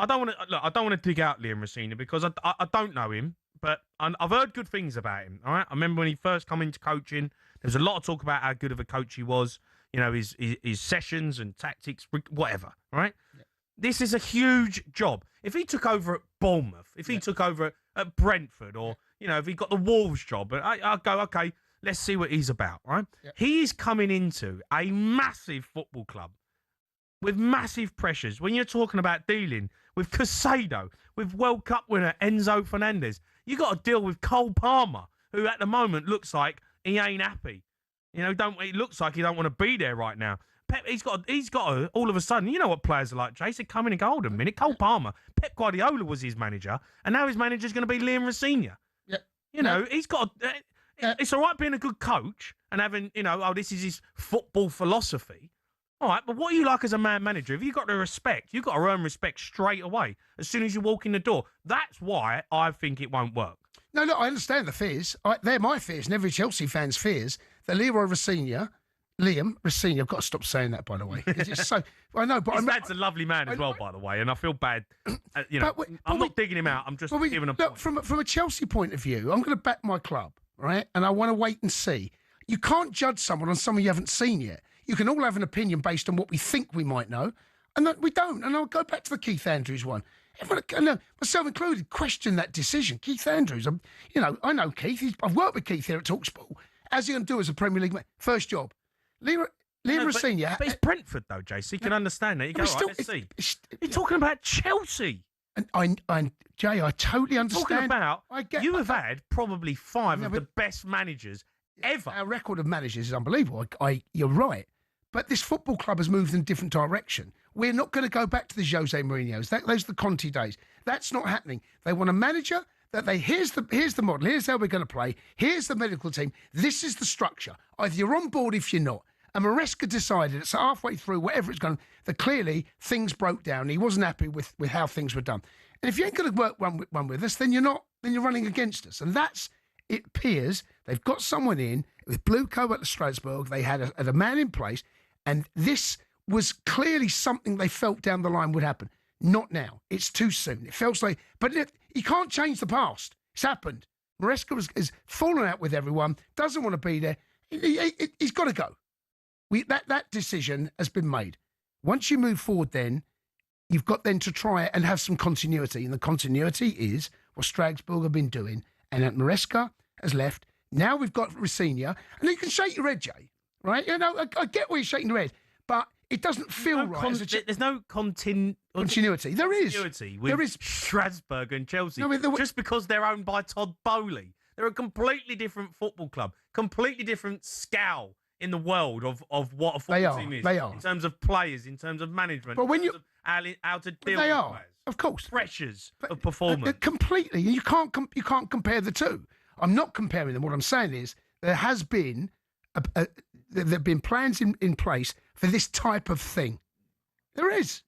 I don't want to dig out Liam Rosnior because I don't know him, but I've heard good things about him. All right, I remember when he first come into coaching, there was a lot of talk about how good of a coach he was. You know, his sessions and tactics, whatever. Right. Yeah. This is a huge job. If he took over at Bournemouth, if he took over at Brentford, or if he got the Wolves job, I'll go, okay, let's see what he's about. Right. Yeah. He is coming into a massive football club with massive pressures. When you're talking about dealing with Casado, with World Cup winner Enzo Fernandez, you got to deal with Cole Palmer, who at the moment looks like he ain't happy. It looks like he don't want to be there right now. Pep, he's got all of a sudden, you know what players are like, Jace, they come in and go, hold a minute, Cole Palmer, Pep Guardiola was his manager, and now his manager's going to be Liam Rosnior. Yeah. He's got, it's all right being a good coach and having, this is his football philosophy. All right, but what are you like as a man manager? If you've got to respect, you've got to earn respect straight away as soon as you walk in the door. That's why I think it won't work. No, look, I understand the fears. They're my fears and every Chelsea fan's fears that Liam Rosnior, I've got to stop saying that, by the way. It's so, I know, but his dad's a lovely man as well, by the way, and I feel bad. I'm not digging him out. I'm just giving him. Look, from a Chelsea point of view, I'm going to back my club, right? And I want to wait and see. You can't judge someone on someone you haven't seen yet. You can all have an opinion based on what we think we might know, and that we don't. And I'll go back to the Keith Andrews one. Everyone, myself included, question that decision. Keith Andrews, I know Keith. I've worked with Keith here at talkSPORT. How's he going to do as a Premier League man? First job. Liam Rosnior. But it's Brentford, though, JC. You can understand that. You go, let's see. You're talking about Chelsea. And Jay, I totally understand. You have had probably 5 of the best managers ever. Our record of managers is unbelievable. You're right. But this football club has moved in a different direction. We're not going to go back to the Jose Mourinho's. Those are the Conte days. That's not happening. They want a manager that here's the model. Here's how we're going to play. Here's the medical team. This is the structure. Either you're on board if you're not. And Maresca decided it's halfway through, whatever it's going, that clearly things broke down. He wasn't happy with how things were done. And if you ain't going to work one with us, then you're not. Then you're running against us. And it appears they've got someone in with Blue Co at the Strasbourg. They had a man in place, and this was clearly something they felt down the line would happen. Not now. It's too soon. It feels like, but you can't change the past. It's happened. Maresca has fallen out with everyone. Doesn't want to be there. He's got to go. That decision has been made. Once you move forward, then you've got then to try and have some continuity, and the continuity is what Strasbourg have been doing, and that Maresca has left. Now we've got Rosenior, and you can shake your head, Jay, right? I get why you're shaking your head, but it doesn't feel right. There's no continuity. There is. There is Strasbourg and Chelsea. Just because they're owned by Todd Bowley. They're a completely different football club, completely different scowl in the world of what a football team is. They are. In terms of players, in terms of management, but when how to deal with players. Of course. Pressures of performance. Completely. You can't compare the two. I'm not comparing them. What I'm saying is there has been there have been plans in place for this type of thing. There is.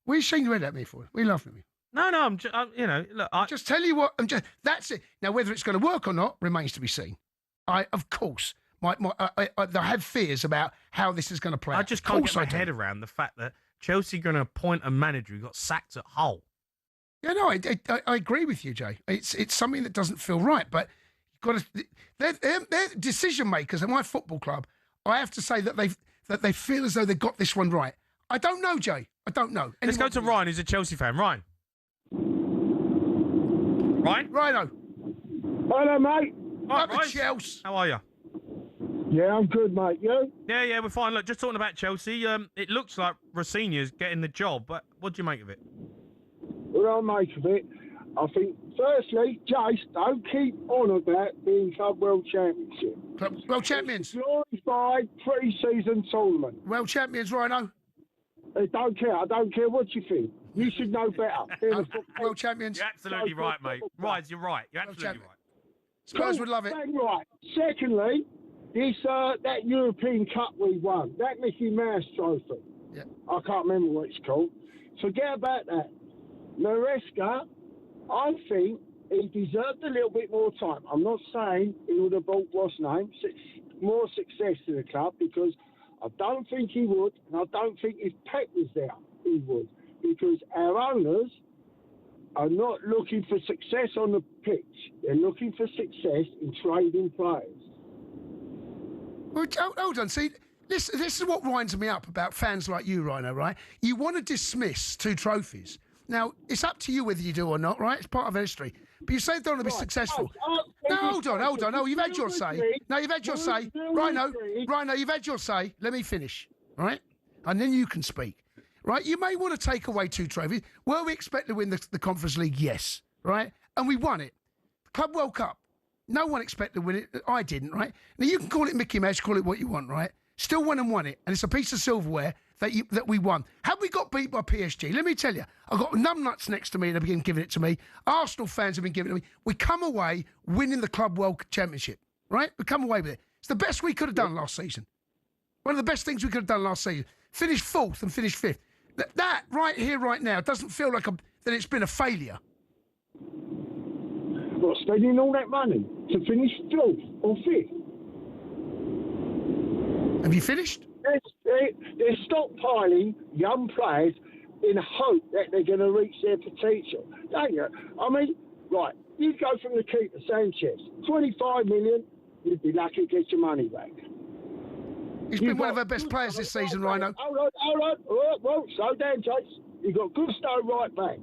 What are you shaking your head at me for? What are you laughing at me? No, I'm just tell you what. That's it. Now, whether it's going to work or not remains to be seen. Of course, I have fears about how this is going to play out. I just can't get my head around the fact that Chelsea are going to appoint a manager who got sacked at Hull. Yeah, no, I agree with you, Jay. It's something that doesn't feel right, but you've got to. They're decision makers at my football club. I have to say that they feel as though they got this one right. I don't know, Jay. I don't know. Let's go to Ryan, who's a Chelsea fan. Ryan. Rhino. Hello, mate. Right, Chelsea. How are you? Yeah, I'm good, mate. You? Yeah, we're fine. Look, just talking about Chelsea. It looks like Rosenior's getting the job, but what do you make of it? What I make of it, I think, firstly, Jace, don't keep on about being Club World Championship. World Champions. Glorified pre-season tournament. World Champions, Rhino. I don't care. I don't care what you think. You should know better. World Champions. You're absolutely right, mate. Right, you're right. You're absolutely right. Spurs would love it. Right. Secondly, that European Cup we won, that Mickey Mouse trophy. Yeah. I can't remember what it's called. Forget about that. Maresca, I think he deserved a little bit more time. I'm not saying he would have brought Rosnior more success to the club, because I don't think he would, and I don't think if Pep was there, he would. Because our owners are not looking for success on the pitch. They're looking for success in trading players. Well, hold on. See, this is what winds me up about fans like you, Rhino, right? You want to dismiss 2 trophies. Now, it's up to you whether you do or not, right? It's part of history. But you say they don't want to be successful. No, hold on. No, you've had your say. No, you've had your say. Rhino, you've had your say. Let me finish, right? And then you can speak, right? You may want to take away 2 trophies. Were we expected to win the Conference League? Yes, right? And we won it. Club World Cup. No one expected to win it. I didn't, right? Now, you can call it Mickey Mouse, call it what you want, right? Still went and won it. And it's a piece of silverware that we won. Have we got beat by PSG? Let me tell you, I've got numbnuts next to me that have been giving it to me. Arsenal fans have been giving it to me. We come away winning the Club World Championship, right? We come away with it. It's the best we could have done last season. One of the best things we could have done last season. Finished 4th and finished 5th. That right here, right now, doesn't feel like that it's been a failure. What, spending all that money to finish 4th or 5th? Have you finished? They're stockpiling young players in hope that they're going to reach their potential, don't you? I mean, right, you go from the keeper, Sanchez, 25 million, you'd be lucky to get your money back. He's been one of our best players this season, Rhino. Hold on. Well, slow down, Chase. You've got Gusto right back.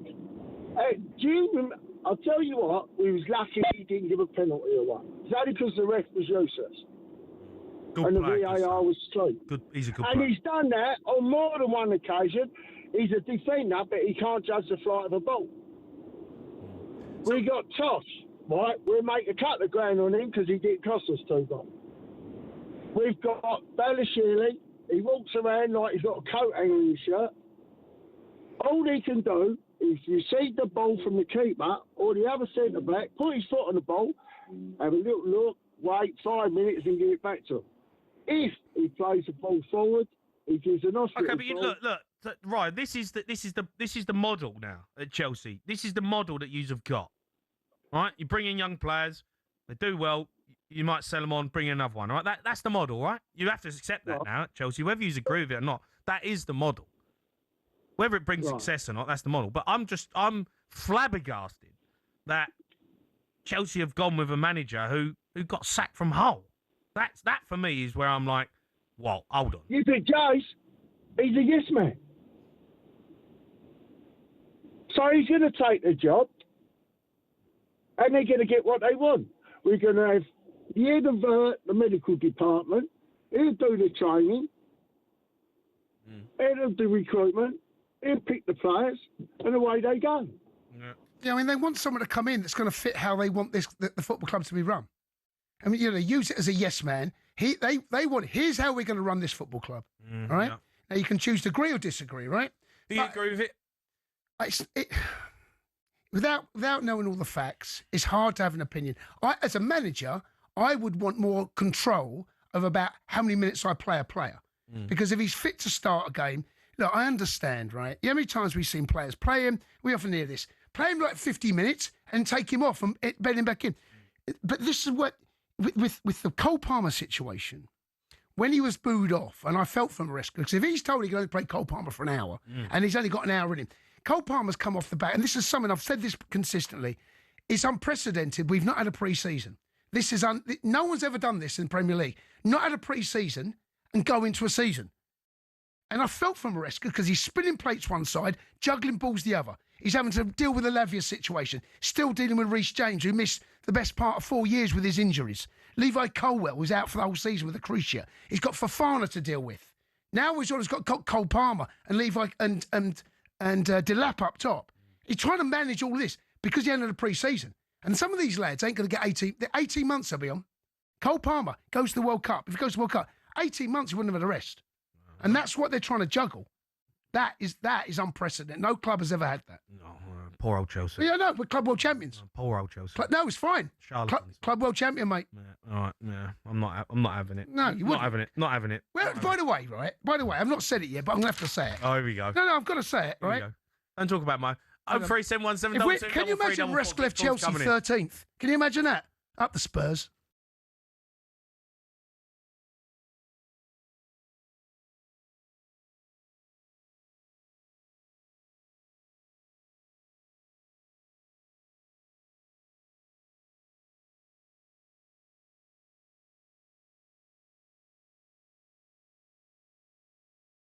Do you remember? I'll tell you what, we was lucky he didn't give a penalty away. It's only because the ref was useless. Good And the player, VAR was asleep. He's a good And player. he's done that on more than one occasion. He's a defender, but he can't judge the flight of a ball. We got Tosh, right? We'll make a couple of grand on him because he didn't cost us $2. We've got Balashiri. He walks around like he's got a coat hanging on his shirt. All he can do is receive the ball from the keeper or the other centre-back, put his foot on the ball, have a little look, wait 5 minutes and give it back to him. If he plays the ball forward, he gives an hospital. Okay, but look, right. This is the model now at Chelsea. This is the model that yous have got. Right, you bring in young players, they do well. You might sell them on, bring in another one. Right, that's the model, right? You have to accept that now at Chelsea, whether you agree with it or not. That is the model. Whether it brings success or not, that's the model. But I'm flabbergasted that Chelsea have gone with a manager who got sacked from Hull. That for me is where I'm like, well, hold on. You think Jace, he's a yes man. So he's going to take the job and they're going to get what they want. We're going to have the head of the medical department, he'll do the training, head of the recruitment, he'll pick the players, and away they go. Yeah, I mean, they want someone to come in that's going to fit how they want the football club to be run. I mean, use it as a yes man. They want, here's how we're going to run this football club. All right? Yeah. Now, you can choose to agree or disagree, right? Do you agree with it? Without knowing all the facts, it's hard to have an opinion. As a manager, I would want more control of about how many minutes I play a player. Because if he's fit to start a game, look, I understand, right? How many times we've seen players play him, we often hear this, play him like 50 minutes and take him off and bed him back in. But this is what, with the Cole Palmer situation, when he was booed off, and I felt for Maresca, because if he's told he can only play Cole Palmer for an hour, and he's only got an hour in him, Cole Palmer's come off the bat, and this is something, I've said this consistently, it's unprecedented. We've not had a pre-season. This is, no one's ever done this in Premier League. Not had a pre-season and go into a season. And I felt for Maresca because he's spinning plates one side, juggling balls the other. He's having to deal with the Lavia situation, still dealing with Reece James, who missed the best part of 4 years with his injuries. Levi Colwell was out for the whole season with a crucia. He's got Fofana to deal with. Now he's got Cole Palmer and Levi and Delap up top. He's trying to manage all this because he ended a pre-season. And some of these lads ain't going to get 18 months, I'll be on. Cole Palmer goes to the World Cup. If he goes to the World Cup, 18 months, he wouldn't have had a rest. And that's what they're trying to juggle. That is unprecedented. No club has ever had that. No, poor old Chelsea. Yeah, no, we're Club World Champions. Poor old Chelsea. No, it's fine. Club World Champion, mate. Yeah, all right, yeah. I'm not having it. No, you wouldn't. Not having it. Well, by the way, I've not said it yet, but I'm going to have to say it. Oh, here we go. No, I've got to say it, right? Don't talk about my... 03717 Can you imagine Maresca left Chelsea 13th? Can you imagine that? Up the Spurs.